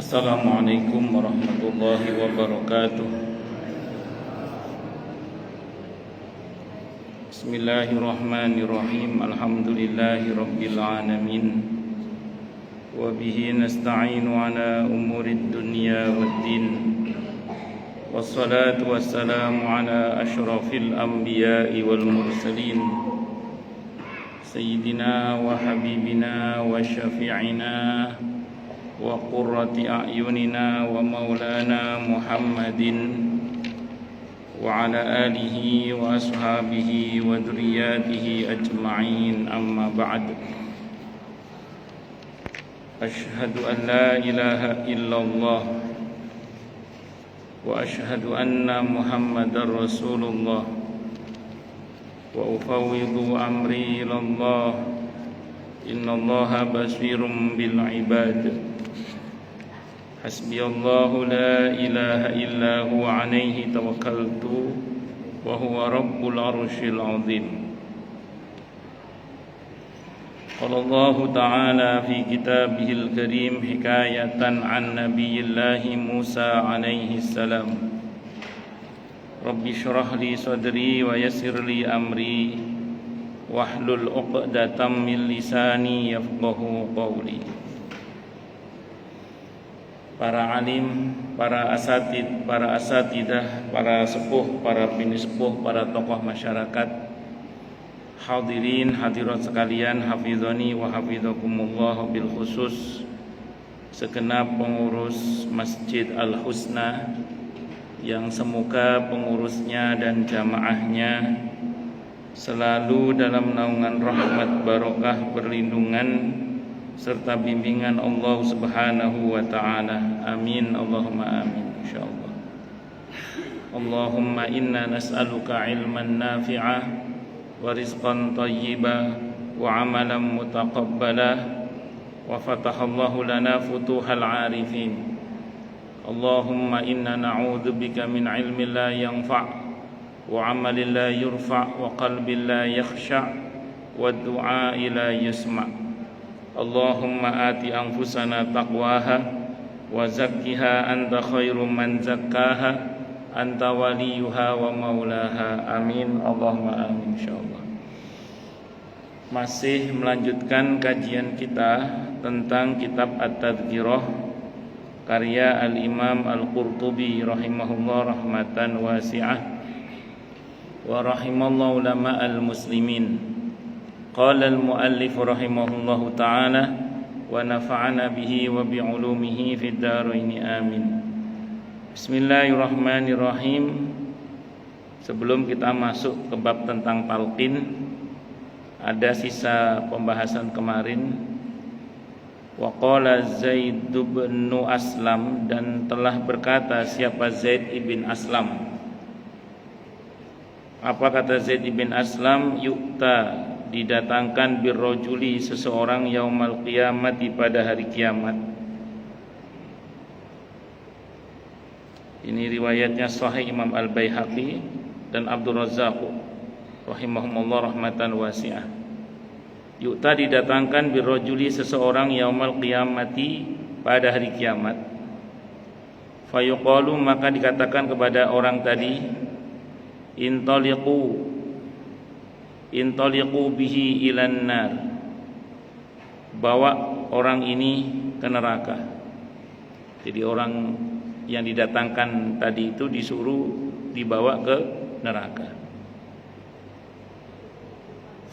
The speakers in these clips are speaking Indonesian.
Assalamualaikum warahmatullahi wabarakatuh. Bismillahirrahmanirrahim. Alhamdulillahi rabbil alamin. Wa bihi nasta'inu ala umurid dunya waddin. Wassalatu wassalamu ala asyrafil anbiya'i wal mursalin, Sayyidina wa habibina wa syafi'ina wa qurrati a'yunina wa maulana Muhammadin wa ala alihi wa ashabihi wa dzurriyyatihi ajma'in, amma ba'd. Asyhadu an la ilaha illallah wa asyhadu anna Muhammadar Rasulullah wa ufawwidu amri ilallah, innallaha basirun bil ibad. Hasbiyallahu la ilaha illa huwa alaihi tawakkaltu wa huwa rabbul arsyil azim. Qala Allah ta'ala fi kitabihil karim hikayatan an nabiyillahi Musa alaihi salam. Rabbi syrah li sadri wa yassir li amri wahlul 'uqdatam min lisani yafqahu qawli. Para alim, para asatid, para asatidah, para sepuh, para bini sepuh, para tokoh masyarakat, hadirin hadirat sekalian, hafizani wa hafizakumullah, bil khusus segenap pengurus Masjid Al-Husna yang semoga pengurusnya dan jamaahnya selalu dalam naungan rahmat, barokah, perlindungan serta bimbingan Allah Subhanahu wa ta'ala. Amin, Allahumma amin, insyaallah. Allahumma inna nas'aluka ilman nafi'a wa rizqan thayyiba wa amalan mutaqabbala wa fatahallahu lana futuhal arifin. Allahumma inna na'udzubika min ilmin la yanfa' wa amalin la yurfa' wa qalbin la yakhsha' wa du'a'i la yusma'. Allahumma ati anfusana taqwaha wa zakkiha anta khairu man zakkaha anta waliyuha wa maulaha. Amin, Allahumma amin, insyaallah. Masih melanjutkan kajian kita tentang kitab At-Tadhkirah karya Al-Imam Al-Qurtubi rahimahullah rahmatan wasi'ah wa rahimallahu ulama al-muslimin. Qala al-muallif rahimahullahu ta'ala wa nafa'ana bihi wa bi'ulumihi fid dharain, amin. Bismillahirrahmanirrahim. Sebelum kita masuk ke bab tentang talqin, ada sisa pembahasan kemarin. Wa qala Zaid bin Aslam, dan telah berkata siapa Zaid ibn Aslam. Apa kata Zaid ibn Aslam? Yu'ta, didatangkan birrojuli, seseorang, yaumal qiyamati, pada hari kiamat. Ini riwayatnya sahih Imam Al-Baihaqi dan Abdul Razzaq rahimahumullah rahmatan wasi'ah. Yu'ta, didatangkan birrojuli, seseorang, yaumal qiyamati, pada hari kiamat. Fayuqalu, maka dikatakan kepada orang tadi, intaliqu bihi ilan nar, bawa orang ini ke neraka. Jadi orang yang didatangkan tadi itu disuruh dibawa ke neraka.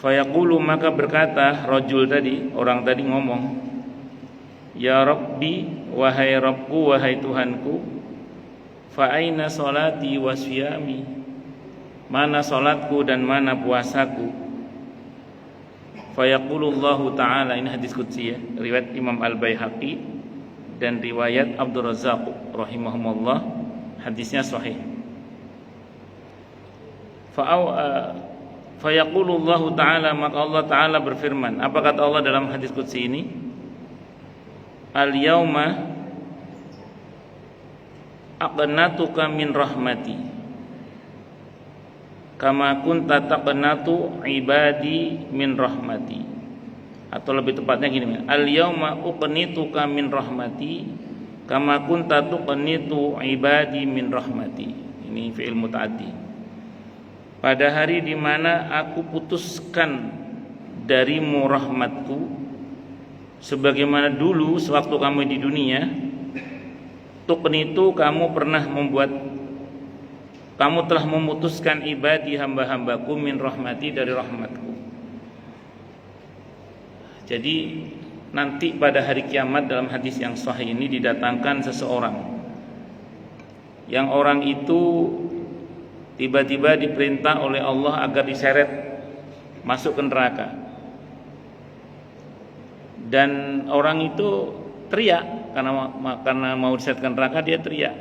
Fayaqulu, maka berkata rajul tadi, orang tadi ngomong, ya Rabbi, wahai Rabbku, wahai Tuhanku, fa aina salati wa siyami, mana salatku dan mana puasaku. Fayaqulullahu ta'ala, ini hadis qudsi ya, riwayat Imam Al-Baihaqi dan riwayat Abdul Razzaq rahimahumullah, hadisnya sahih. Fayaqulullahu ta'ala, maka Allah Ta'ala berfirman. Apa kata Allah dalam hadis qudsi ini? Al-yauma aqnatuka min rahmati kama kunta taqnatu ibadi min rahmati. Atau lebih tepatnya gini, al yauma uqnituka min rahmati kama kunta tuqnitu ibadi min rahmati. Ini fi'il muta'addi. Pada hari di mana aku putuskan darimu rahmatku, sebagaimana dulu sewaktu kamu di dunia, tuqnitu kamu telah memutuskan ibadi hamba-hambaku min rahmati dari rahmatku. Jadi nanti pada hari kiamat dalam hadis yang sahih ini didatangkan seseorang yang orang itu tiba-tiba diperintah oleh Allah agar diseret masuk ke neraka. Dan orang itu teriak karena mau diseret ke neraka, dia teriak.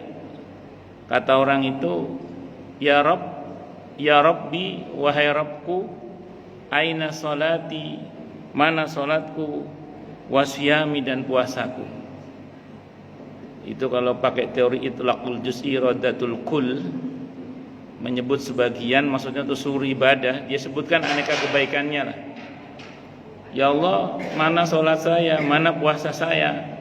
Kata orang itu, ya Rabb, ya Rabbi, wahai Rabbku, aina salati, mana salatku, wasyami dan puasaku. Itu kalau pakai teori itlaqul juz'i radatul kull, menyebut sebagian maksudnya itu seluruh ibadah, dia sebutkan aneka kebaikannya lah. Ya Allah, mana salat saya, mana puasa saya,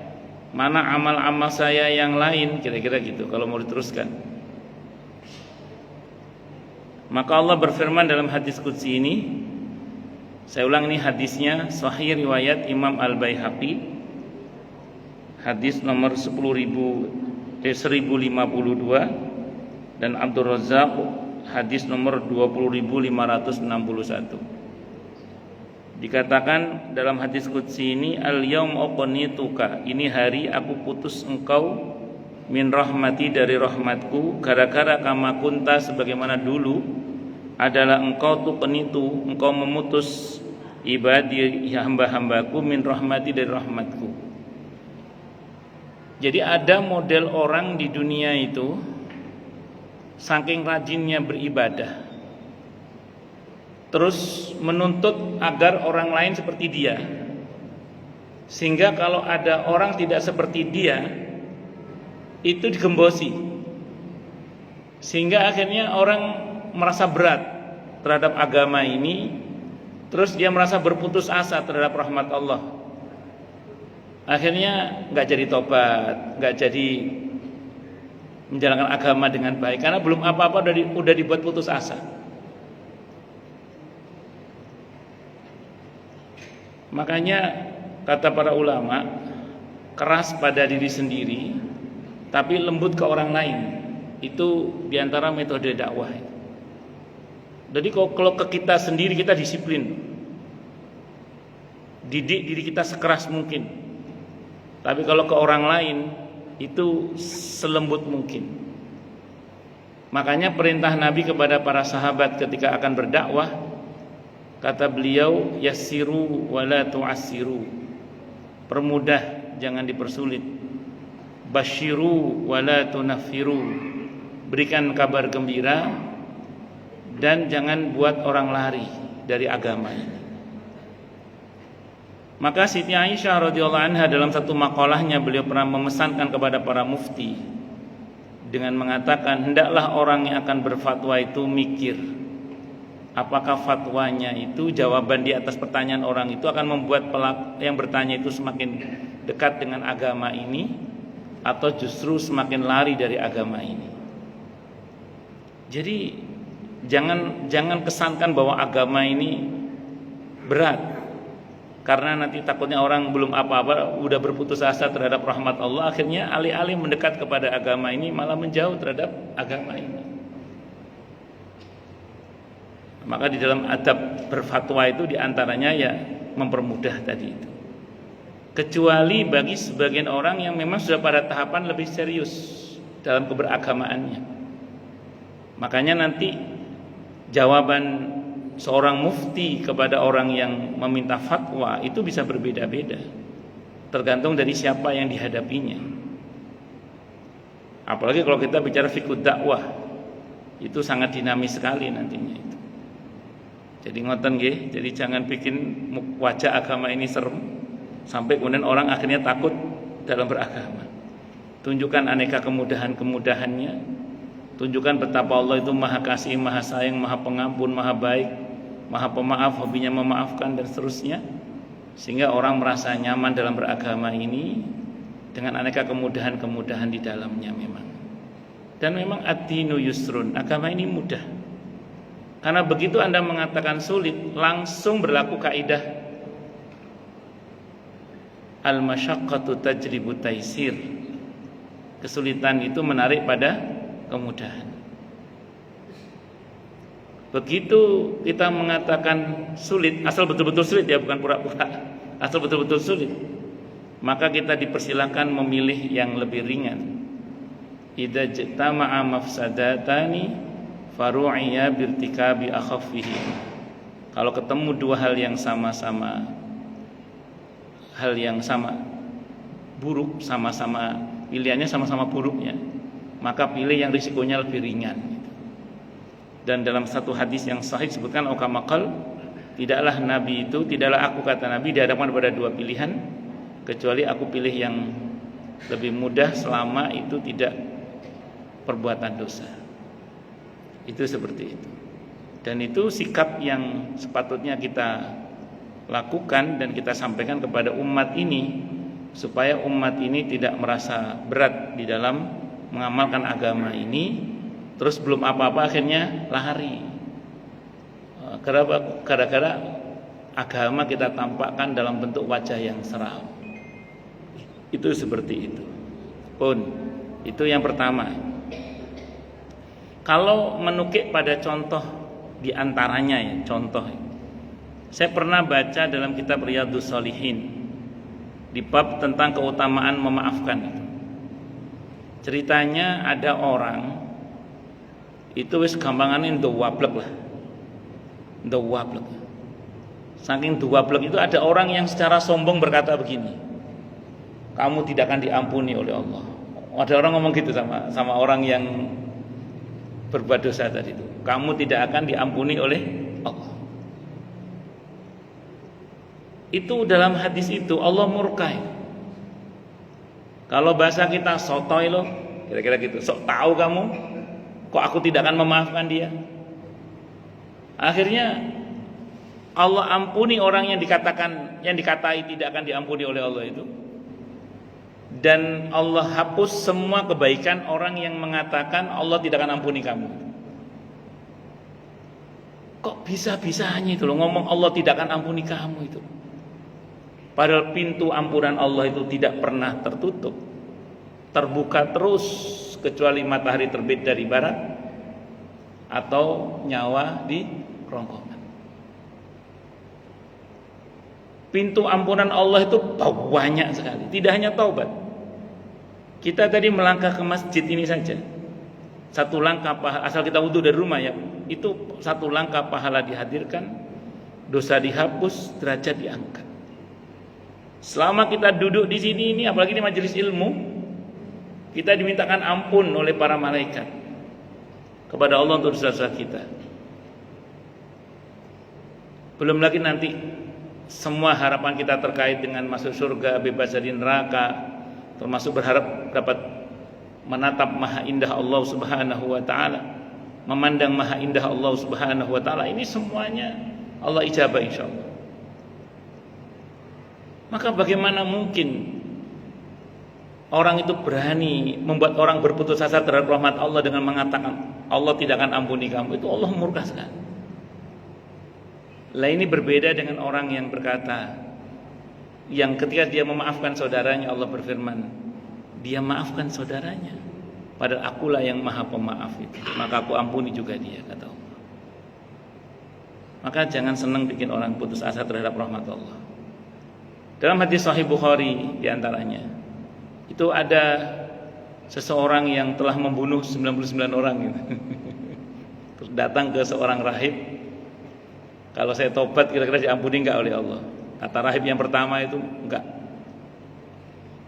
mana amal-amal saya yang lain, kira-kira gitu kalau mau diteruskan. Maka Allah berfirman dalam hadis qudsi ini, saya ulang, ini hadisnya sahih riwayat Imam Al-Baihaqi, hadis nomor 1052, dan Abdul Razzaq hadis nomor 20.561. Dikatakan dalam hadis qudsi ini, al-yaum uqnituka, ini hari aku putus engkau min rahmati dari rahmatku, gara-gara kama kunta sebagaimana dulu adalah engkau tuqnitu, engkau memutus ibadi hamba-hambaku min rahmati dari rahmatku. Jadi ada model orang di dunia itu saking rajinnya beribadah, terus menuntut agar orang lain seperti dia, sehingga kalau ada orang tidak seperti dia itu digembosi, sehingga akhirnya orang merasa berat terhadap agama ini, terus dia merasa berputus asa terhadap rahmat Allah. Akhirnya nggak jadi tobat, nggak jadi menjalankan agama dengan baik, karena belum apa-apa udah dibuat putus asa. Makanya kata para ulama, keras pada diri sendiri tapi lembut ke orang lain, itu diantara metode dakwah. Jadi kalau ke kita sendiri kita disiplin, didik diri kita sekeras mungkin, tapi kalau ke orang lain itu selembut mungkin. Makanya perintah Nabi kepada para sahabat ketika akan berdakwah, kata beliau, yassiru wala tu'assiru, permudah jangan dipersulit, basyiru wala tunaffiru, berikan kabar gembira dan jangan buat orang lari dari agama ini. Maka Siti Aisyah radhiyallahu anha dalam satu makalahnya, beliau pernah memesankan kepada para mufti dengan mengatakan, hendaklah orang yang akan berfatwa itu mikir apakah fatwanya itu, jawaban di atas pertanyaan orang itu akan membuat yang bertanya itu semakin dekat dengan agama ini atau justru semakin lari dari agama ini. Jadi jangan kesankan bahwa agama ini berat, karena nanti takutnya orang belum apa-apa udah berputus asa terhadap rahmat Allah, akhirnya alih-alih mendekat kepada agama ini malah menjauh terhadap agama ini. Maka di dalam adab berfatwa itu diantaranya ya mempermudah tadi itu. Kecuali bagi sebagian orang yang memang sudah pada tahapan lebih serius dalam keberagamaannya. Makanya nanti jawaban seorang mufti kepada orang yang meminta fatwa itu bisa berbeda-beda, tergantung dari siapa yang dihadapinya. Apalagi kalau kita bicara fikih dakwah, itu sangat dinamis sekali nantinya itu. Jadi ngoten nggih, jadi jangan bikin wajah agama ini serem sampai kemudian orang akhirnya takut dalam beragama. Tunjukkan aneka kemudahan-kemudahannya. Tunjukkan betapa Allah itu maha kasih, maha sayang, maha pengampun, maha baik, maha pemaaf, hobinya memaafkan dan seterusnya, sehingga orang merasa nyaman dalam beragama ini. dengan aneka kemudahan-kemudahan di dalamnya memang. Dan memang ad-dinu yusrun, agama ini mudah. Karena begitu Anda mengatakan sulit, langsung berlaku kaidah al-masyaqqatu tajribu taisir. Kesulitan itu menarik pada kemudahan. Begitu kita mengatakan sulit, asal betul-betul sulit ya, bukan pura-pura, asal betul-betul sulit, maka kita dipersilakan memilih yang lebih ringan. Idza jtama'a mafsadatani faru'iyya birtikabi akhaffihi. Kalau ketemu dua hal yang sama-sama buruk, sama-sama pilihannya sama-sama buruknya, maka pilih yang risikonya lebih ringan. Dan dalam satu hadis yang sahih disebutkan ukamakal, tidaklah aku kata Nabi dihadapkan pada dua pilihan kecuali aku pilih yang lebih mudah selama itu tidak perbuatan dosa. Itu seperti itu. Dan itu sikap yang sepatutnya kita lakukan dan kita sampaikan kepada umat ini, supaya umat ini tidak merasa berat di dalam mengamalkan agama ini, terus belum apa-apa akhirnya lari. Gara-gara agama kita tampakkan dalam bentuk wajah yang seram. Itu seperti itu. Itu yang pertama. Kalau menukik pada contoh di antaranya ya, contoh. Saya pernah baca dalam kitab Riyadhus Shalihin di bab tentang keutamaan memaafkan. Ceritanya ada orang itu wis gampangane ndowablek lah. Ndowablek. Saking ndowablek itu ada orang yang secara sombong berkata begini, kamu tidak akan diampuni oleh Allah. Ada orang ngomong gitu sama orang yang berbuat dosa tadi itu, kamu tidak akan diampuni oleh Allah. Itu dalam hadis itu Allah murkai. Kalau bahasa kita sotoy loh, kira-kira gitu. Sok tahu kamu, kok aku tidak akan memaafkan dia. Akhirnya Allah ampuni orang yang dikatai tidak akan diampuni oleh Allah itu. Dan Allah hapus semua kebaikan orang yang mengatakan Allah tidak akan ampuni kamu. Kok bisa-bisanya itu loh ngomong Allah tidak akan ampuni kamu itu. Padahal pintu ampunan Allah itu tidak pernah tertutup, terbuka terus kecuali matahari terbit dari barat atau nyawa di kerongkongan. Pintu ampunan Allah itu banyak sekali. Tidak hanya taubat. Kita tadi melangkah ke masjid ini saja, satu langkah pahala, asal kita wudu dari rumah ya, itu satu langkah pahala dihadirkan, dosa dihapus, derajat diangkat. Selama kita duduk di sini ini, apalagi di majelis ilmu, kita dimintakan ampun oleh para malaikat kepada Allah untuk dosa-dosa kita. Belum lagi nanti semua harapan kita terkait dengan masuk surga, bebas dari neraka, termasuk berharap dapat menatap maha indah Allah Subhanahu wa taala, memandang maha indah Allah Subhanahu wa taala, ini semuanya Allah ijabah insyaallah. Maka bagaimana mungkin orang itu berani membuat orang berputus asa terhadap rahmat Allah dengan mengatakan Allah tidak akan ampuni kamu? Itu Allah murka sekali. Lah ini berbeda dengan orang yang berkata, yang ketika dia memaafkan saudaranya Allah berfirman, dia maafkan saudaranya, padahal akulah yang maha pemaaf itu, maka aku ampuni juga dia, kata Allah. Maka jangan senang bikin orang putus asa terhadap rahmat Allah. Dalam hadis Sahih Bukhari diantaranya, itu ada seseorang yang telah membunuh 99 orang gitu. Terus datang ke seorang rahib, kalau saya tobat kira-kira diampuni enggak oleh Allah? Kata rahib yang pertama itu enggak.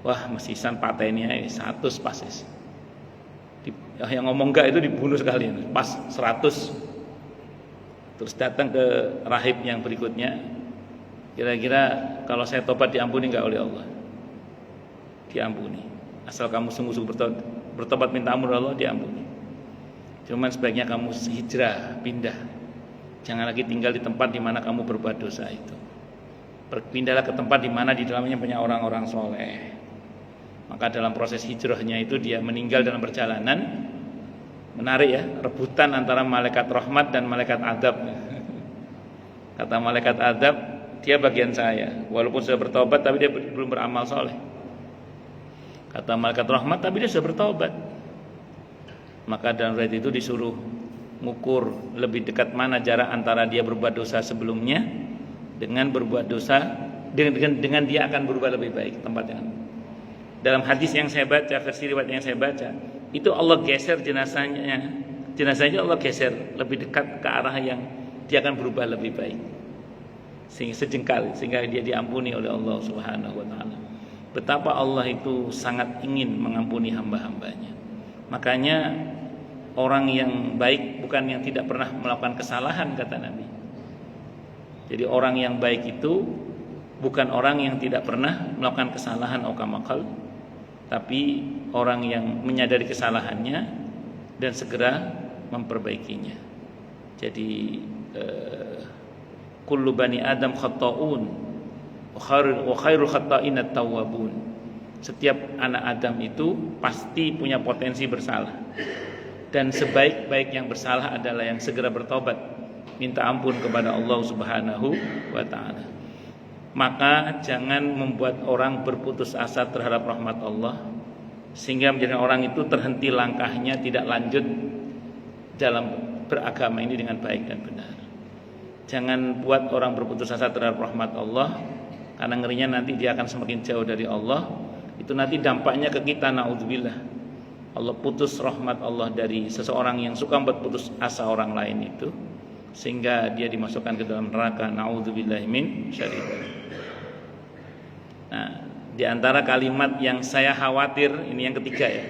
Wah, mesisan patennya 100 pasis. Yang ngomong enggak itu dibunuh sekalian, pas 100. Terus datang ke rahib yang berikutnya, kira-kira kalau saya tobat diampuni enggak oleh Allah? Diampuni. Asal kamu sungguh-sungguh bertobat minta ampun Allah, diampuni. Cuman sebaiknya kamu hijrah, pindah. Jangan lagi tinggal di tempat di mana kamu berbuat dosa itu. Berpindahlah ke tempat di mana di dalamnya banyak orang-orang soleh. Maka dalam proses hijrahnya itu dia meninggal dalam perjalanan. Menarik ya, rebutan antara malaikat rahmat dan malaikat adab. Kata malaikat adab, dia bagian saya, walaupun sudah bertobat tapi dia belum beramal soleh. Kata malaikat rahmat, tapi dia sudah bertobat. Maka dalam riwayat itu disuruh ngukur lebih dekat mana jarak antara dia berbuat dosa sebelumnya dengan berbuat dosa dengan dia akan berubah lebih baik tempatnya. Dalam hadis yang saya baca, versi riwayat yang saya baca, itu Allah geser jenazahnya Allah geser lebih dekat ke arah yang dia akan berubah lebih baik, sehingga sejengkal, sehingga dia diampuni oleh Allah Subhanahu wa taala. Betapa Allah itu sangat ingin mengampuni hamba-hambanya. Makanya orang yang baik bukan yang tidak pernah melakukan kesalahan, kata Nabi. Jadi orang yang baik itu bukan orang yang tidak pernah melakukan kesalahan aukamakal, tapi orang yang menyadari kesalahannya dan segera memperbaikinya. Jadi kullu bani adam khata'un wa khairul khata'in at-tawwabun. Setiap anak Adam itu pasti punya potensi bersalah, dan sebaik-baik yang bersalah adalah yang segera bertobat, minta ampun kepada Allah Subhanahu wa taala. Maka jangan membuat orang berputus asa terhadap rahmat Allah, sehingga menjadikan orang itu terhenti langkahnya, tidak lanjut dalam beragama ini dengan baik dan benar. Jangan buat orang berputus asa terhadap rahmat Allah, karena ngerinya nanti dia akan semakin jauh dari Allah. Itu nanti dampaknya ke kita, naudzubillah. Allah putus rahmat Allah dari seseorang yang suka membuat putus asa orang lain itu, sehingga dia dimasukkan ke dalam neraka, naudzubillahi min syarri. Nah, di antara kalimat yang saya khawatir, ini yang ketiga ya.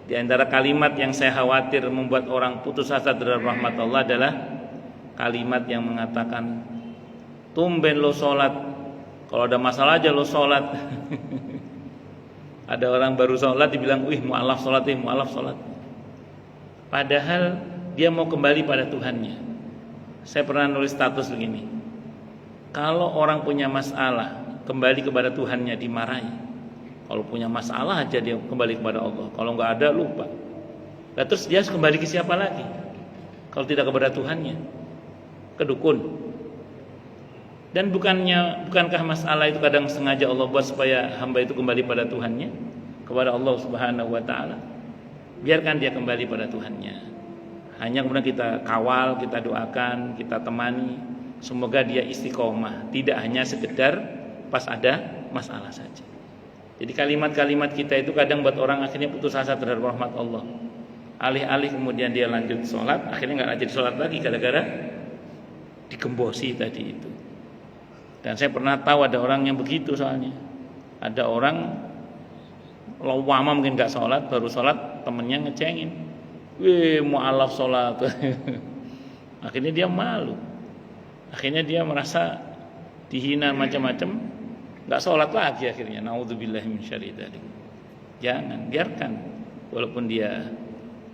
Di antara kalimat yang saya khawatir membuat orang putus asa terhadap rahmat Allah adalah kalimat yang mengatakan, tumben lo sholat, kalau ada masalah aja lo sholat. Ada orang baru sholat dibilang, wih mu'alaf sholat, mu'alaf sholat. Padahal dia mau kembali pada Tuhannya. Saya pernah nulis status begini, kalau orang punya masalah kembali kepada Tuhannya dimarahi. Kalau punya masalah aja dia kembali kepada Allah. Kalau nggak ada lupa. Nah, terus dia kembali ke siapa lagi? Kalau tidak kepada Tuhannya, ke dukun. Dan bukankah masalah itu kadang sengaja Allah buat supaya hamba itu kembali pada Tuhannya, kepada Allah Subhanahu wa taala. Biarkan dia kembali pada Tuhannya. Hanya kemudian kita kawal, kita doakan, kita temani, semoga dia istiqomah, tidak hanya sekedar pas ada masalah saja. Jadi kalimat-kalimat kita itu kadang buat orang akhirnya putus asa terhadap rahmat Allah. Alih-alih kemudian dia lanjut sholat, akhirnya nggak lanjut sholat lagi gara-gara digembosi tadi itu. Dan saya pernah tahu ada orang yang begitu soalnya. Ada orang lama mungkin nggak sholat, baru sholat temennya ngecengin, wih mu'alaf sholat. Akhirnya dia malu. Akhirnya dia merasa dihina macam-macam, nggak sholat lagi akhirnya. Naudzubillahi min syarri dzalik. Jangan, biarkan walaupun dia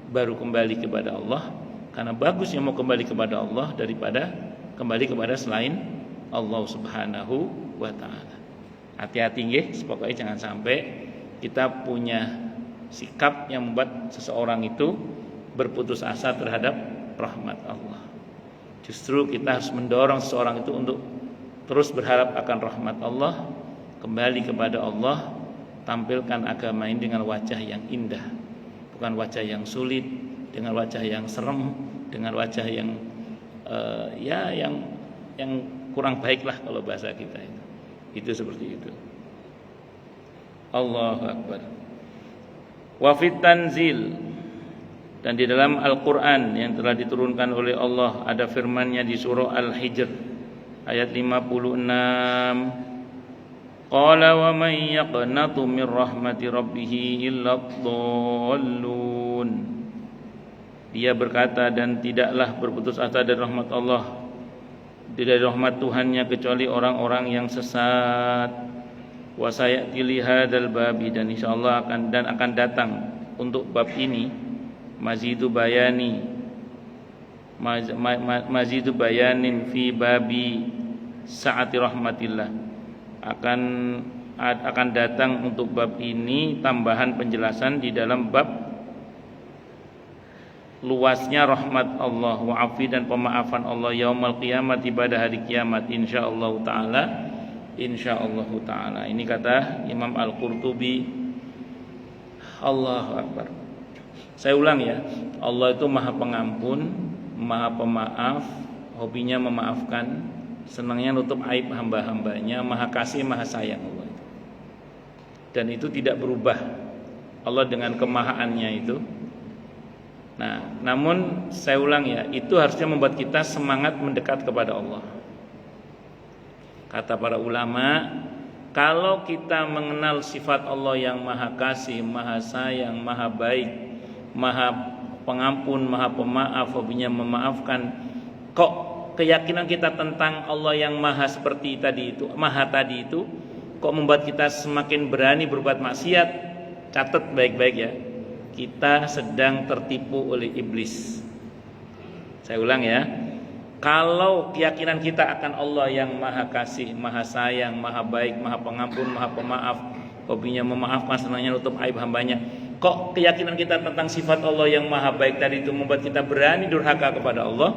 baru kembali kepada Allah, karena bagus yang mau kembali kepada Allah daripada kembali kepada selain Allah Subhanahu wa taala. Hati-hati nggih, pokoknya jangan sampai kita punya sikap yang membuat seseorang itu berputus asa terhadap rahmat Allah. Justru kita harus mendorong seseorang itu untuk terus berharap akan rahmat Allah, kembali kepada Allah, tampilkan agama ini dengan wajah yang indah, bukan wajah yang sulit, dengan wajah yang serem, dengan wajah yang yang kurang baik lah kalau bahasa kita itu. Itu seperti itu. Allahu Akbar. Wa fit tanzil, dan di dalam Al-Qur'an yang telah diturunkan oleh Allah ada firman-Nya di surah Al-Hijr ayat 56. Qala wa man yaqnatu min rahmati rabbih illa dhallun. Dia berkata, dan tidaklah berputus asa dari rahmat Allah, dari rahmat Tuhannya, kecuali orang-orang yang sesat. Wa sayati li hadzal babi, dan insyaallah akan datang untuk bab ini mazidu bayanin fi babi saati rahmatillah, akan akan datang untuk bab ini tambahan penjelasan di dalam bab luasnya rahmat Allah wa afi dan pemaafan Allah yaumul qiyamah, pada hari kiamat, insyaallah taala. Ini kata Imam Al-Qurtubi. Allahu akbar. Saya ulang ya. Allah itu Maha Pengampun, Maha Pemaaf, hobinya memaafkan, senangnya nutup aib hamba-hambanya, Maha Kasih, Maha Sayang Allah. Dan itu tidak berubah Allah dengan kemahaannya itu. Nah, namun saya ulang ya, itu harusnya membuat kita semangat mendekat kepada Allah. Kata para ulama, kalau kita mengenal sifat Allah yang Maha Kasih, Maha Sayang, Maha Baik, Maha Pengampun, Maha Pemaaf, hobinya memaafkan, kok keyakinan kita tentang Allah yang Maha seperti tadi itu, Maha tadi itu, kok membuat kita semakin berani berbuat maksiat? Catat baik-baik ya, kita sedang tertipu oleh iblis. Saya ulang ya, kalau keyakinan kita akan Allah yang Maha Kasih, Maha Sayang, Maha Baik, Maha Pengampun, Maha Pemaaf, hobinya memaafkan, senangnya nutup aib hambanya, kok keyakinan kita tentang sifat Allah yang Maha Baik tadi itu membuat kita berani durhaka kepada Allah?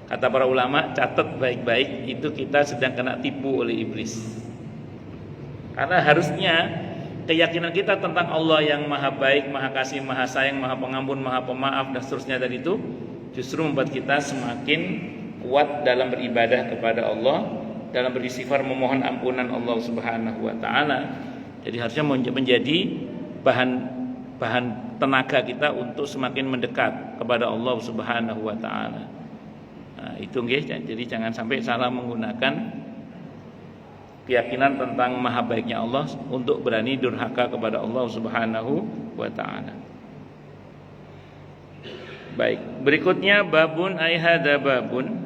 Kata para ulama, catat baik-baik, itu kita sedang kena tipu oleh iblis. Karena harusnya keyakinan kita tentang Allah yang Maha Baik, Maha Kasih, Maha Sayang, Maha Pengampun, Maha Pemaaf, dan seterusnya tadi itu justru membuat kita semakin kuat dalam beribadah kepada Allah, dalam beristighfar memohon ampunan Allah Subhanahu wa taala. Jadi harusnya menjadi bahan tenaga kita untuk semakin mendekat kepada Allah Subhanahu wa taala. Nah, itu nggih, jadi jangan sampai salah menggunakan keyakinan tentang Maha Baiknya Allah untuk berani durhaka kepada Allah Subhanahu wa taala. Baik, berikutnya babun aihada babun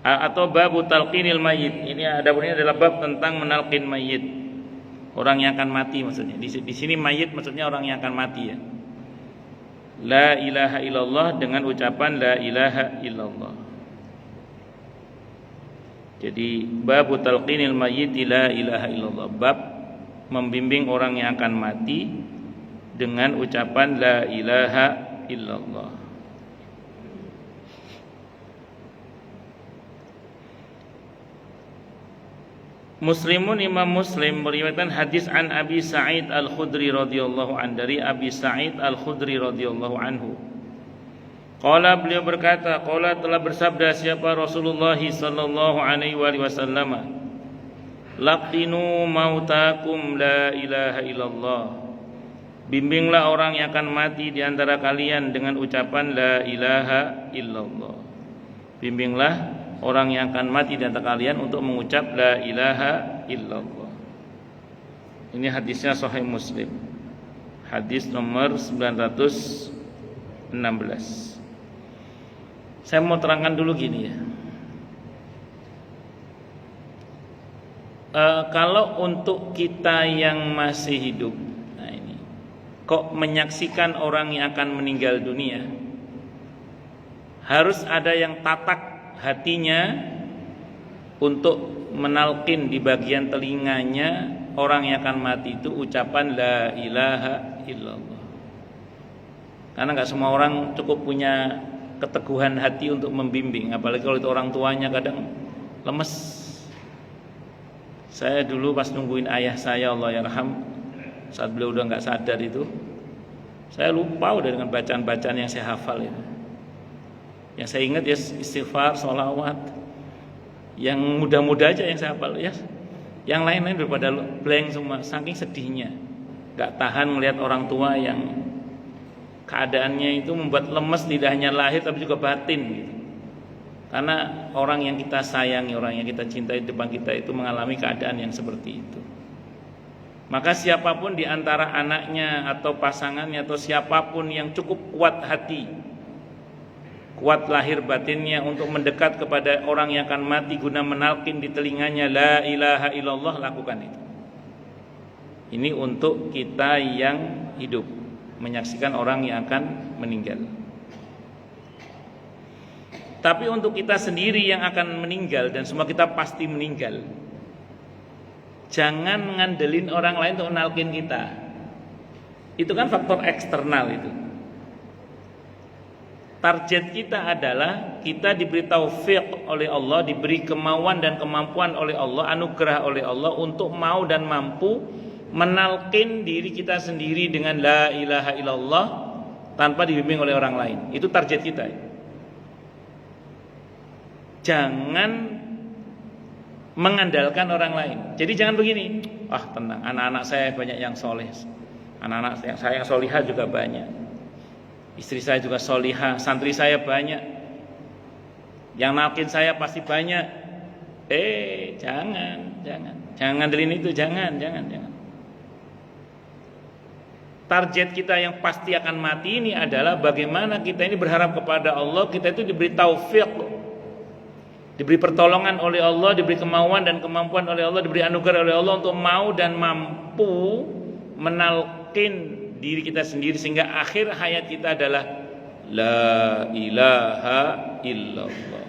atau babu talqinil mayyit. Ini adalah bab tentang menalqin mayit. Orang yang akan mati maksudnya. Di sini mayit maksudnya orang yang akan mati ya. La ilaha illallah dengan ucapan la ilaha illallah. Jadi bab talqinil mayyit la ilaha illallah, bab membimbing orang yang akan mati dengan ucapan la ilaha illallah. Muslimun, Imam Muslim meriwayatkan hadis an Abi Sa'id Al-Khudri radhiyallahu an, dari Abi Sa'id Al-Khudri radhiyallahu anhu. Qala, beliau berkata, qala telah bersabda siapa Rasulullah sallallahu alaihi wasallam, laqinu mautakum la ilaha illallah. Bimbinglah orang yang akan mati di antara kalian dengan ucapan la ilaha illallah. Bimbinglah orang yang akan mati di antara kalian untuk mengucap la ilaha illallah. Ini hadisnya Sahih Muslim. Hadis nomor 916. Saya mau terangkan dulu gini ya. Kalau untuk kita yang masih hidup, nah ini, kok menyaksikan orang yang akan meninggal dunia, harus ada yang tatak hatinya untuk menalkin di bagian telinganya orang yang akan mati itu ucapan la ilaha illallah. Karena nggak semua orang cukup punya keteguhan hati untuk membimbing, apalagi kalau itu orang tuanya kadang lemes. Saya dulu pas nungguin ayah saya, Allah yarham, saat beliau udah nggak sadar itu, saya lupa udah dengan bacaan-bacaan yang saya hafal itu. Yang saya ingat ya istighfar, sholawat, yang mudah-mudah aja yang saya hafal ya. Yang lain-lain daripada blank semua, saking sedihnya, nggak tahan melihat orang tua yang keadaannya itu membuat lemes, tidak hanya lahir tapi juga batin gitu. Karena orang yang kita sayangi, orang yang kita cintai di depan kita itu mengalami keadaan yang seperti itu. Maka siapapun di antara anaknya atau pasangannya atau siapapun yang cukup kuat hati, kuat lahir batinnya untuk mendekat kepada orang yang akan mati guna menalkin di telinganya la ilaha illallah, lakukan itu. Ini untuk kita yang hidup, menyaksikan orang yang akan meninggal. Tapi untuk kita sendiri yang akan meninggal, dan semua kita pasti meninggal, Jangan ngandelin orang lain untuk nalkin kita. Itu kan faktor eksternal itu. Target kita adalah kita diberi taufik oleh Allah, diberi kemauan dan kemampuan oleh Allah, anugerah oleh Allah untuk mau dan mampu menalkin diri kita sendiri dengan la ilaha illallah tanpa dibimbing oleh orang lain. Itu target kita. Jangan mengandalkan orang lain. Jadi jangan begini, tenang, anak-anak saya banyak yang soleh, anak-anak saya yang solihah juga banyak. Istri saya juga solihah, santri saya banyak, yang nalkin saya pasti banyak. Jangan ngandelin itu, jangan. Target kita yang pasti akan mati ini adalah bagaimana kita ini berharap kepada Allah, kita itu diberi taufik, diberi pertolongan oleh Allah, diberi kemauan dan kemampuan oleh Allah, diberi anugerah oleh Allah untuk mau dan mampu menalkin diri kita sendiri sehingga akhir hayat kita adalah la ilaha illallah.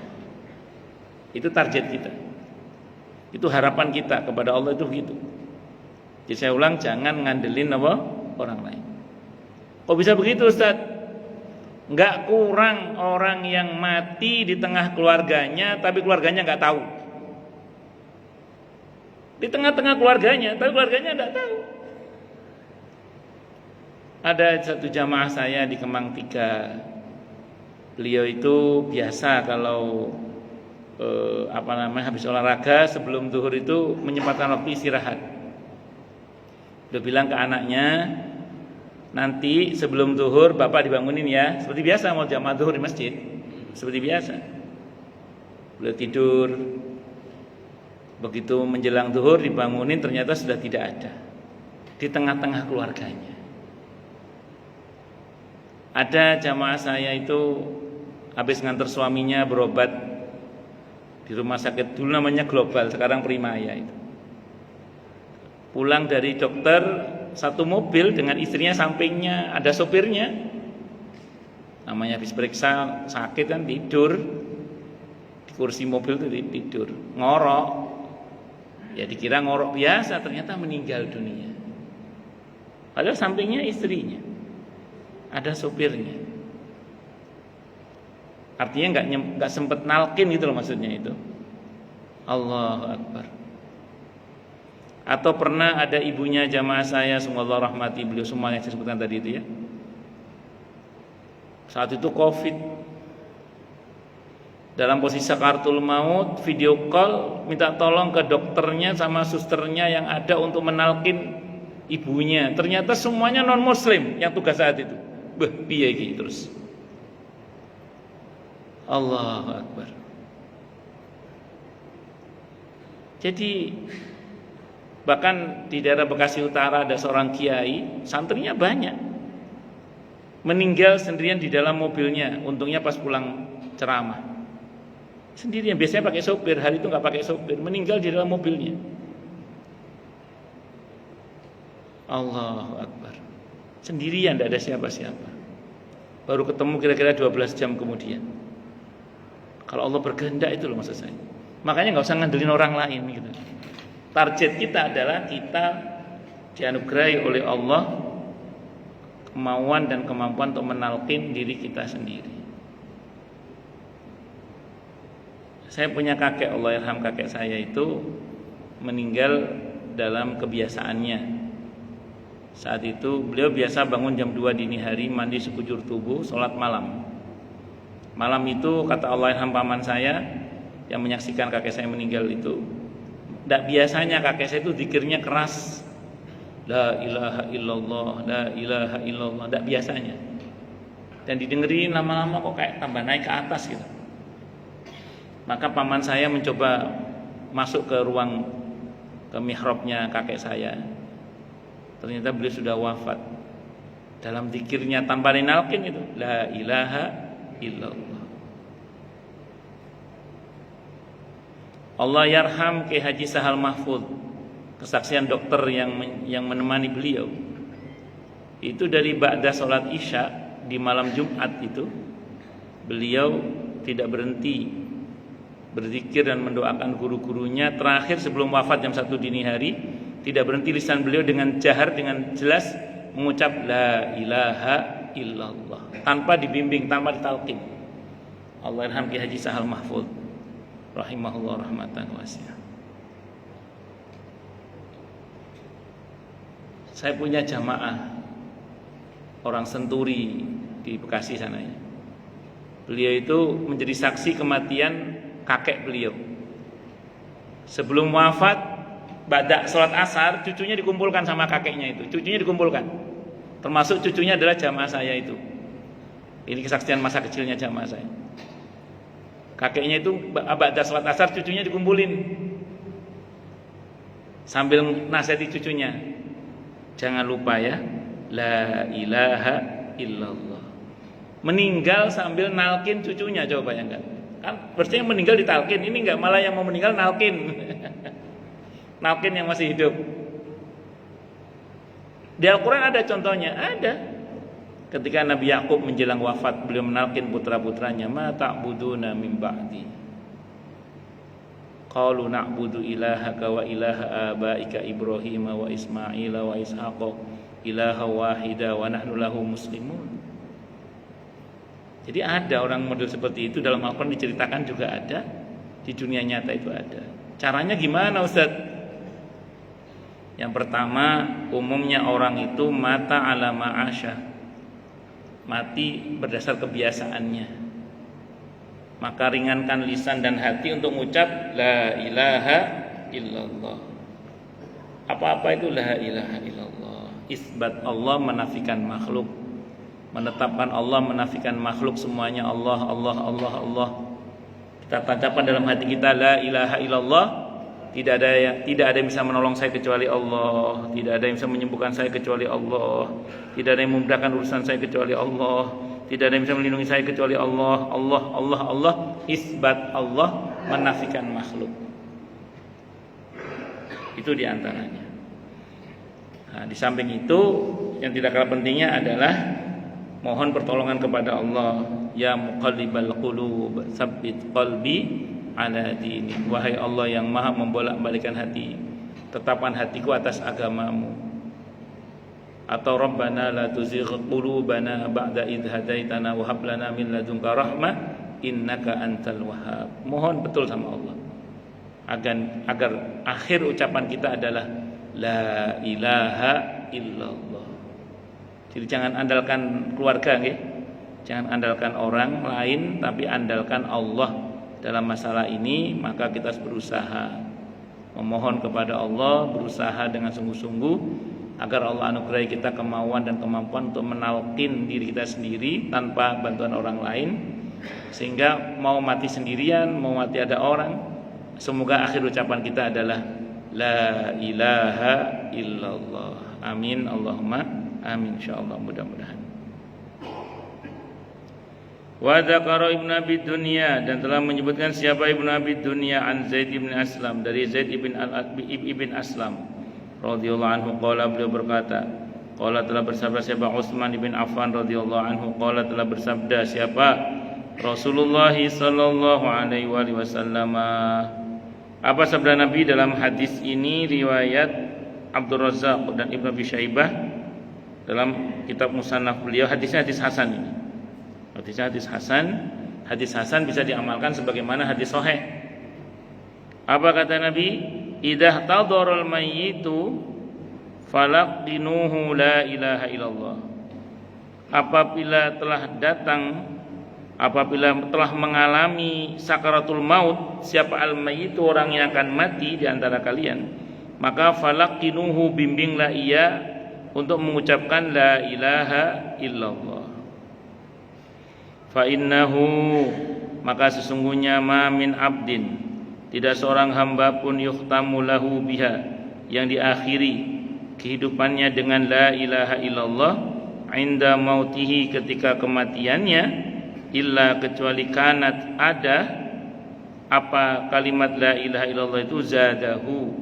Itu target kita. Itu harapan kita kepada Allah itu begitu. Jadi saya ulang, jangan ngandelin orang lain. Kok bisa begitu, Ustaz? Enggak kurang orang yang mati di tengah keluarganya tapi keluarganya enggak tahu. Di tengah-tengah keluarganya tapi keluarganya enggak tahu. Ada satu jamaah saya di Kemang 3. Beliau itu biasa kalau habis olahraga sebelum zuhur itu menyempatkan waktu istirahat. Dia bilang ke anaknya, nanti sebelum zuhur bapak dibangunin ya, seperti biasa mau jamaah zuhur di masjid, seperti biasa. Beliau tidur, begitu menjelang zuhur dibangunin ternyata sudah tidak ada di tengah-tengah keluarganya. Ada jamaah saya itu habis nganter suaminya berobat di rumah sakit, dulu namanya Global, sekarang Primaya itu. Pulang dari dokter, satu mobil dengan istrinya sampingnya, ada sopirnya. Namanya habis periksa sakit kan tidur di kursi mobil itu, tidur ngorok. Ya dikira ngorok biasa, ternyata meninggal dunia. Padahal sampingnya istrinya, ada sopirnya. Artinya nggak sempet nalkin gitu loh maksudnya itu. Allahu Akbar. Atau pernah ada ibunya jamaah saya, semoga Allah rahmati beliau semua yang saya sebutkan tadi itu ya. Saat itu Covid, dalam posisi sakaratul maut, video call minta tolong ke dokternya sama susternya yang ada untuk menalkin ibunya. Ternyata semuanya non muslim yang tugas saat itu. Piye iki terus. Allahu Akbar. Jadi bahkan di daerah Bekasi Utara ada seorang kiai, santrinya banyak, meninggal sendirian di dalam mobilnya. Untungnya pas pulang ceramah sendirian, biasanya pakai sopir, hari itu nggak pakai sopir, meninggal di dalam mobilnya. Allahu Akbar. Sendirian, tidak ada siapa-siapa. Baru ketemu kira-kira 12 jam kemudian. Kalau Allah berkehendak itu loh maksud saya. Makanya nggak usah ngandelin orang lain gitu. Target kita adalah kita dianugerahi oleh Allah kemauan dan kemampuan untuk menalkin diri kita sendiri. Saya punya kakek, Allah yarham, kakek saya itu meninggal dalam kebiasaannya. Saat itu beliau biasa bangun jam 2 dini hari, mandi sekujur tubuh, sholat malam. Malam itu kata Allah yarham paman saya yang menyaksikan kakek saya meninggal itu, tidak biasanya kakek saya itu zikirnya keras, la ilaha illallah, la ilaha illallah, tidak biasanya. Dan didengerin lama-lama kok kayak tambah naik ke atas gitu. Maka paman saya mencoba masuk ke ruang, ke mihrabnya kakek saya. Ternyata beliau sudah wafat. Dalam zikirnya tanpa dinalkin itu, la ilaha illallah. Allah yarham Ki Haji Sahal Mahfud, kesaksian dokter yang menemani beliau. Itu dari ba'da sholat Isya di malam Jumat itu, beliau tidak berhenti berzikir dan mendoakan guru-gurunya. Terakhir sebelum wafat jam 1 dini hari, tidak berhenti lisan beliau dengan jahar, dengan jelas mengucap la ilaha illallah tanpa dibimbing, tanpa ditalqin. Allah irham Ki Haji Sahal Mahfud rahimahullah rahmatan wasi'ah. Saya punya jamaah orang Senturi di Bekasi sana ya. Beliau itu menjadi saksi kematian kakek beliau. Sebelum wafat, ba'da sholat asar, cucunya dikumpulkan sama kakeknya itu. Cucunya dikumpulkan. Termasuk cucunya adalah jamaah saya itu. Ini kesaksian masa kecilnya jamaah saya. Kakeknya itu ba'da sholat asar, cucunya dikumpulin. Sambil nasihati cucunya, jangan lupa ya, la ilaha illallah. Meninggal sambil nalkin cucunya, coba bayangkan. Kan berarti yang meninggal ditalkin, ini enggak, malah yang mau meninggal nalkin. Nalkin yang masih hidup. Di Al-Quran ada contohnya, ada. Ketika Nabi Yakub menjelang wafat, beliau menalkin putra-putranya, ma ta'buduna min ba'di. Qalu na'budu ilahaka wa ilaha abaika Ibrahim wa Ismail wa Ishaq ilaha wahida wa nahnu lahu muslimun. Jadi ada orang model seperti itu dalam Al-Quran diceritakan, juga ada di dunia nyata itu ada. Caranya gimana Ustaz? Yang pertama, umumnya orang itu mata ala ma'asya, mati berdasar kebiasaannya. Maka ringankan lisan dan hati untuk mengucap la ilaha illallah. Apa-apa itu la ilaha illallah. Isbat Allah, menafikan makhluk. Menetapkan Allah, menafikan makhluk, semuanya Allah, Allah, Allah, Allah. Kita tancapkan dalam hati kita la ilaha illallah. Tidak ada yang bisa menolong saya kecuali Allah. Tidak ada yang bisa menyembuhkan saya kecuali Allah. Tidak ada yang memudahkan urusan saya kecuali Allah. Tidak ada yang bisa melindungi saya kecuali Allah. Allah, Allah, Allah. Isbat Allah, menafikan makhluk. Itu diantaranya. Nah, di samping itu yang tidak kalah pentingnya adalah mohon pertolongan kepada Allah. Ya muqallibal qulub, tsabbit qalbi ala dini. Wahai Allah yang maha membolak-balikan hati, tetapkan hatiku atas agamamu. Atau Rabbana la tuzigh qulubana ba'da idh hadaitana wa hab lana min ladunka rahmah innaka antal wahhab. Mohon betul sama Allah agar akhir ucapan kita adalah la ilaha illallah. Jadi jangan andalkan keluarga nggih. Jangan andalkan orang lain, tapi andalkan Allah dalam masalah ini. Maka kita harus berusaha memohon kepada Allah, berusaha dengan sungguh-sungguh agar Allah anugerahi kita kemauan dan kemampuan untuk menalkin diri kita sendiri tanpa bantuan orang lain, sehingga mau mati sendirian, mau mati ada orang, semoga akhir ucapan kita adalah la ilaha illallah. Amin Allahumma amin, insyaallah, mudah-mudahan. Wa dzakara Ibnu Abi Dunya, dan telah menyebutkan siapa Ibnu Abi Dunya an Zaid bin Aslam, dari Zaid ibn Aslam radhiyallahu anhu, qala, beliau berkata, qala, telah bersabda siapa Utsman bin Affan radhiyallahu anhu, qala, telah bersabda siapa Rasulullah sallallahu alaihi wasallam. Apa sabda Nabi dalam hadis ini? Riwayat Abdul Razzaq dan Ibnu Abi Syaibah dalam kitab musannaf beliau. Hadisnya hadis hasan ini. Hadisnya hadis hasan. Hadis hasan bisa diamalkan sebagaimana hadis sahih. Apa kata Nabi? Idza tadaral mayyitu falaqinuhu la ilaha illallah. Apabila telah mengalami sakaratul maut, siapa al-mayyitu, orang yang akan mati di antara kalian, maka falaqinuhu, bimbinglah ia untuk mengucapkan la ilaha illallah. Fa innahu, maka sesungguhnya ma min abdin, tidak seorang hamba pun yukhtamu lahu biha, yang diakhiri kehidupannya dengan la ilaha illallah, inda mautihi, ketika kematiannya, illa, kecuali kanat, ada apa kalimat la ilaha illallah itu, zadahu,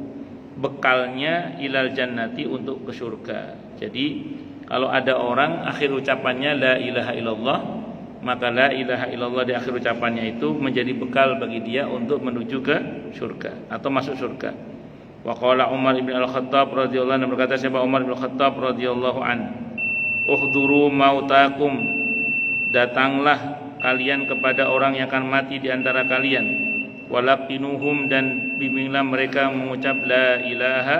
bekalnya, ilal jannati, untuk ke surga. Jadi kalau ada orang akhir ucapannya la ilaha illallah, maka la ilaha illallah di akhir ucapannya itu menjadi bekal bagi dia untuk menuju ke surga atau masuk surga. Wa qala Umar bin Al-Khattab radhiyallahu anhu, berkata siapa Umar bin Al-Khattab radhiyallahu anhu, uhduru mautakum, datanglah kalian kepada orang yang akan mati di antara kalian, walaqinuhum, dan bimbinglah mereka mengucap la ilaha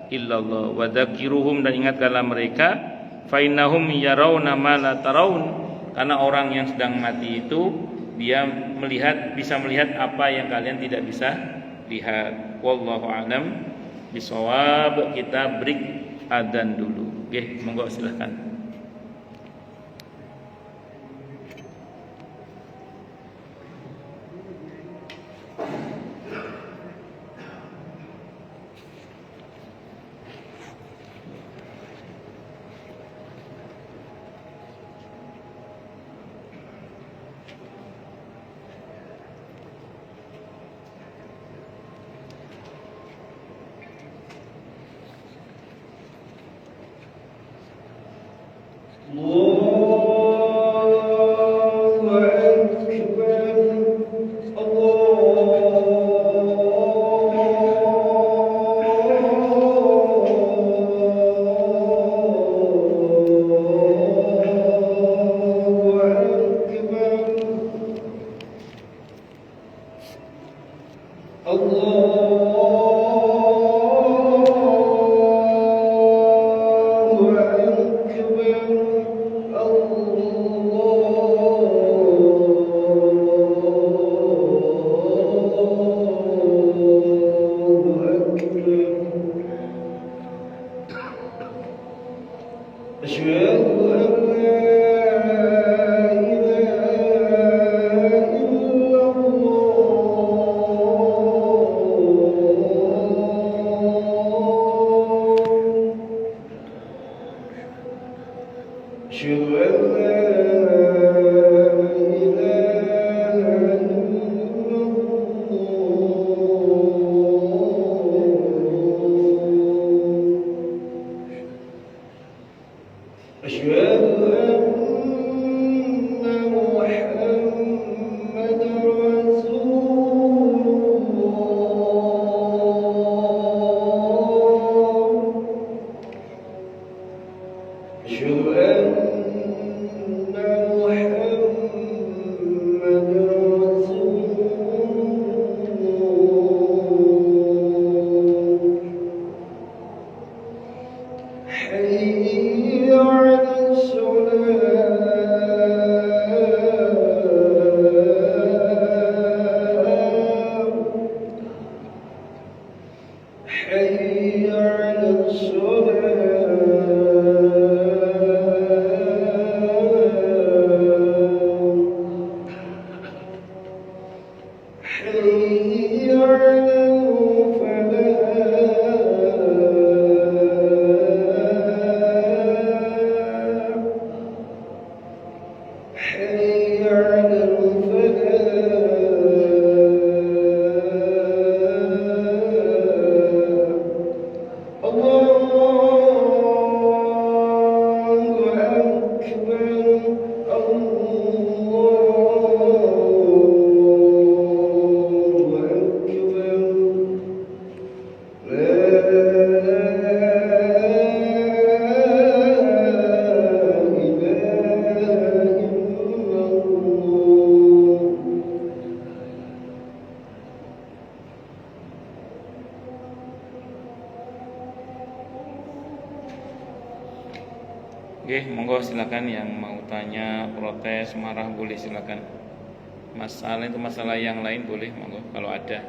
illallah, wa dzakiruhum, dan ingatkanlah mereka, fa innahum yarawna ma la tarawun, karena orang yang sedang mati itu dia bisa melihat apa yang kalian tidak bisa lihat. Wallahu a'lam bishawab. Kita break adzan dulu. Oke, monggo silakan. Oke, monggo silakan yang mau tanya, protes, marah boleh silakan. Masalah itu masalah yang lain boleh, monggo kalau ada.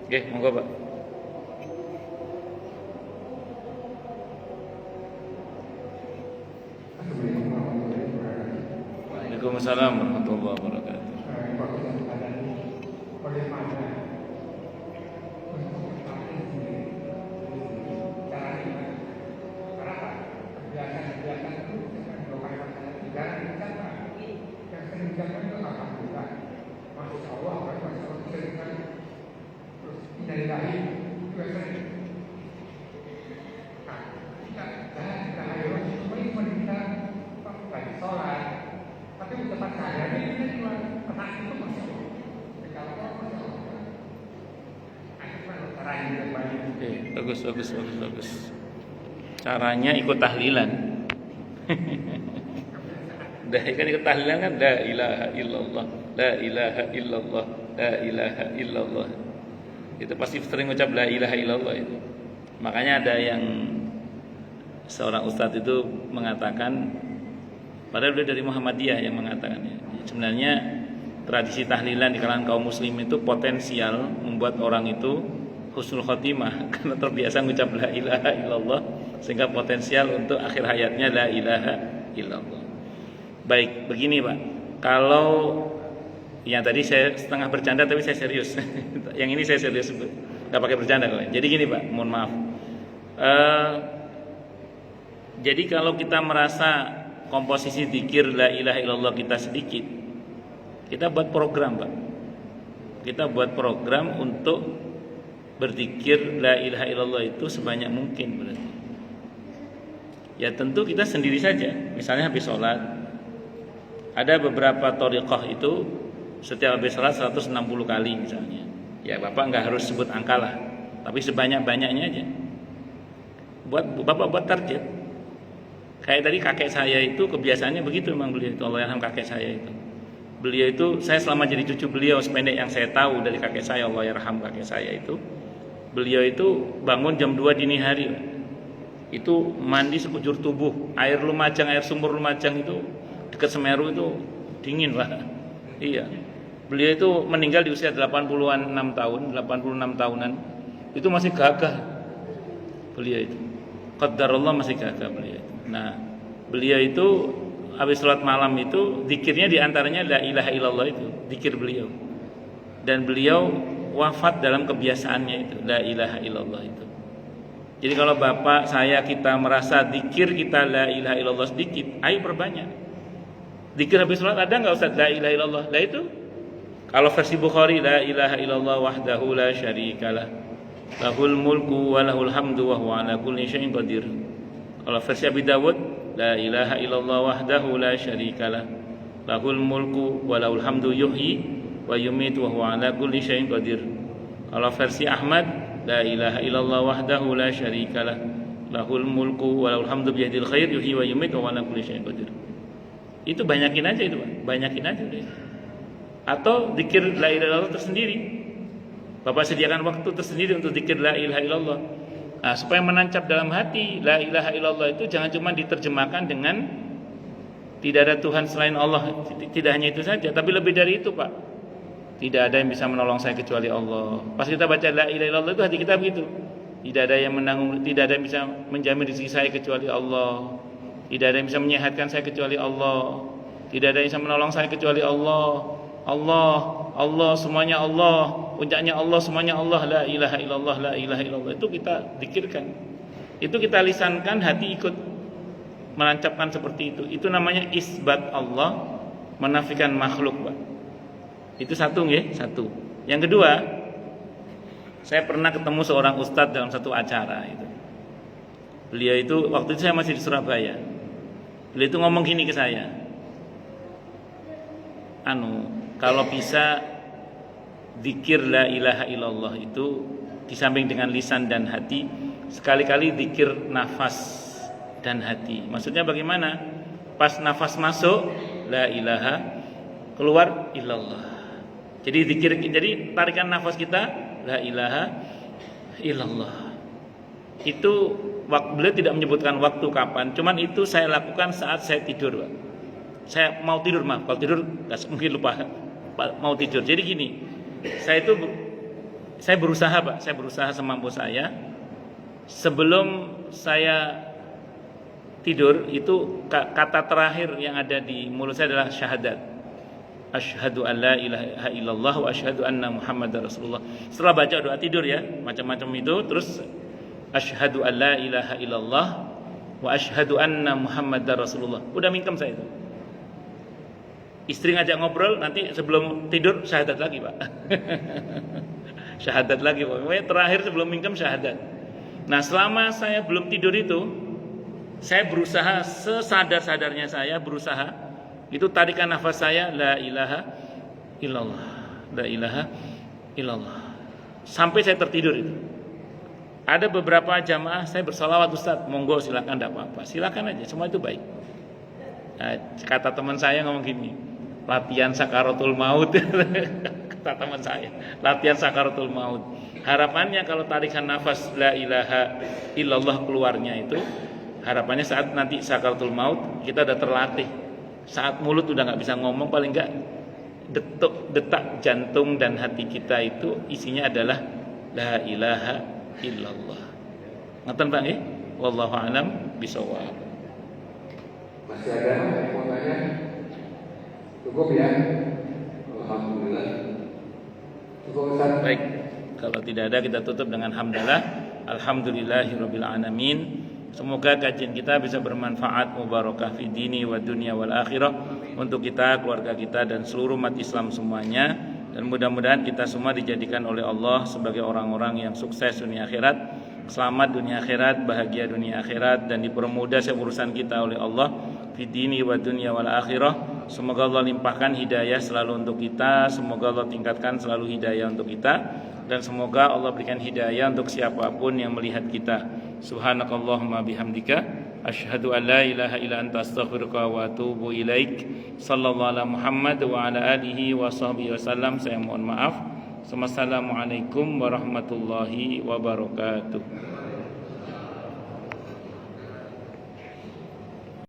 Oke, monggo Pak. Waalaikumsalam warahmatullahi wabarakatuh. Bagus. Caranya ikut tahlilan. Dah kan ikut tahlilan kan, la ilaha illallah, la ilaha illallah, la ilaha illallah. Itu pasti sering ucap la ilaha illallah itu. Makanya ada yang seorang ustadz itu mengatakan, padahal beliau dari Muhammadiyah yang mengatakannya, sebenarnya tradisi tahlilan di kalangan kaum muslim itu potensial membuat orang itu husnul khotimah karena terbiasa mengucap la ilaha illallah, sehingga potensial untuk akhir hayatnya la ilaha illallah. Baik, begini Pak, kalau yang tadi saya setengah bercanda tapi saya serius. Yang ini saya serius, nggak pakai bercanda kok. Jadi gini Pak, mohon maaf. Jadi kalau kita merasa komposisi dzikir la ilaha illallah kita sedikit, kita buat program Pak. Kita buat program untuk berzikir la ilaha illallah itu sebanyak mungkin berarti. Ya tentu kita sendiri saja. Misalnya habis sholat, ada beberapa thariqah itu setiap habis sholat 160 kali misalnya. Ya Bapak nggak harus sebut angka lah, tapi sebanyak-banyaknya aja. Bapak buat target. Kayak tadi kakek saya itu kebiasaannya begitu memang, beliau itu, Allah yarham kakek saya itu. Beliau itu, saya selama jadi cucu beliau, sependek yang saya tahu dari kakek saya, Allah yarham kakek saya itu, beliau itu bangun jam 2 dini hari. Itu mandi sekujur tubuh, air Lumajang, air sumur Lumajang itu dekat Semeru itu dingin Pak. Iya. Beliau itu meninggal di usia 86 tahunan. Itu masih gagah beliau itu. Qadarullah masih gagah beliau itu. Nah, beliau itu habis sholat malam itu zikirnya diantaranya la ilaha illallah itu, zikir beliau. Dan beliau wafat dalam kebiasaannya itu, la ilaha illallah itu. Jadi kalau bapak, saya, kita merasa zikir kita la ilaha illallah sedikit, ayo perbanyak. Zikir habis sholat ada nggak Ustaz la ilaha illallah? Lah itu kalau versi Bukhari, la ilaha illallah wahdahu la syarikalah, lahul mulku wa lahul hamdu wa huwa ala kulli syai'in qadir. Kalau versi Abi Dawud, la ilaha illallah wahdahu la syarikalah, lahul mulku wa lahul hamdu yuhyi wa yumitu wa huwa ala kulli syai'in qadir. Kalau versi Ahmad, la ilaha illallah wahdahu la syarikalah, lahul mulku wa lahul hamdu biyadil khair yuhyi wa yumitu wa huwa ala kulli syai'in qadir. Itu banyakin aja itu Pak, banyakin aja deh. Atau zikir la ilaha illallah tersendiri. Bapak sediakan waktu tersendiri untuk zikir la ilaha illallah. Nah, supaya menancap dalam hati la ilaha illallah itu jangan cuma diterjemahkan dengan tidak ada Tuhan selain Allah. Tidak hanya itu saja, tapi lebih dari itu Pak. Tidak ada yang bisa menolong saya kecuali Allah. Pas kita baca la ilaha illallah itu hati kita begitu. Tidak ada yang menanggung, tidak ada yang bisa menjamin rezeki saya kecuali Allah. Tidak ada yang bisa menyehatkan saya kecuali Allah. Tidak ada yang bisa menolong saya kecuali Allah. Allah, semuanya Allah, puncaknya Allah, semuanya Allah, la ilaha illallah, la ilaha illallah. Itu kita zikirkan. Itu kita lisankan, hati ikut menancapkan seperti itu. Itu namanya isbat Allah, menafikan makhluk, Pak. Itu satu nggih, satu. Yang kedua, saya pernah ketemu seorang ustadz dalam satu acara itu. Beliau itu waktu itu saya masih di Surabaya. Beliau itu ngomong gini ke saya. Kalau bisa zikir la ilaha illallah itu di samping dengan lisan dan hati, sekali-kali zikir nafas dan hati. Maksudnya bagaimana? Pas nafas masuk la ilaha, keluar illallah. Jadi zikir, jadi tarikan nafas kita la ilaha illallah. Itu beliau tidak menyebutkan waktu kapan, cuman itu saya lakukan saat saya tidur, Pak. Saya mau tidur, maaf, kalau tidur mungkin lupa mau tidur. Jadi gini, saya berusaha Pak, saya berusaha semampu saya. Sebelum saya tidur itu kata terakhir yang ada di mulut saya adalah syahadat. Asyhadu an la ilaha illallah wa asyhadu anna Muhammadar Rasulullah. Setelah baca doa tidur ya, macam-macam itu, terus asyhadu an la ilaha illallah wa asyhadu anna Muhammadar Rasulullah. Udah mingkem saya itu. Istri ngajak ngobrol, nanti sebelum tidur syahadat lagi Pak. Syahadat lagi Pak. Pokoknya terakhir sebelum mingkem syahadat. Nah selama saya belum tidur itu, saya berusaha sesadar-sadarnya saya berusaha. Itu tarikan nafas saya la ilaha illallah, la ilaha illallah. Sampai saya tertidur itu. Ada beberapa jamaah saya bersolawat Ustaz, monggo silakan, tidak apa-apa, silakan aja, semua itu baik. Nah, kata teman saya ngomong gini, latihan sakaratul maut. Kata teman saya, latihan sakaratul maut. Harapannya kalau tarikan nafas la ilaha illallah keluarnya itu, harapannya saat nanti sakaratul maut kita udah terlatih. Saat mulut udah nggak bisa ngomong, paling nggak detak jantung dan hati kita itu isinya adalah la ilaha illallah. Ngaten Pak nggih? Wallahu a'lam bishawab. Masih ada yang mau tanya? Cukup ya? Alhamdulillah. Cukup Ustaz. Baik, kalau tidak ada kita tutup dengan hamdalah. Alhamdulillahirabbil alamin. Semoga kajian kita bisa bermanfaat, mubarakah fi dini wa dunya wal akhirah untuk kita, keluarga kita dan seluruh umat Islam semuanya. Dan mudah-mudahan kita semua dijadikan oleh Allah sebagai orang-orang yang sukses dunia akhirat, selamat dunia akhirat, bahagia dunia akhirat, dan dipermudah urusan kita oleh Allah fi dini wa dunya wal akhirah. Semoga Allah limpahkan hidayah selalu untuk kita, semoga Allah tingkatkan selalu hidayah untuk kita, dan semoga Allah berikan hidayah untuk siapapun yang melihat kita. Subhanakallahumma bihamdika asyhadu an la ilaha illa anta astaghfiruka wa atubu ilaik. Sallallahu ala Muhammad wa ala alihi wa sahbihi wasallam. Saya mohon maaf. Wassalamualaikum warahmatullahi wabarakatuh.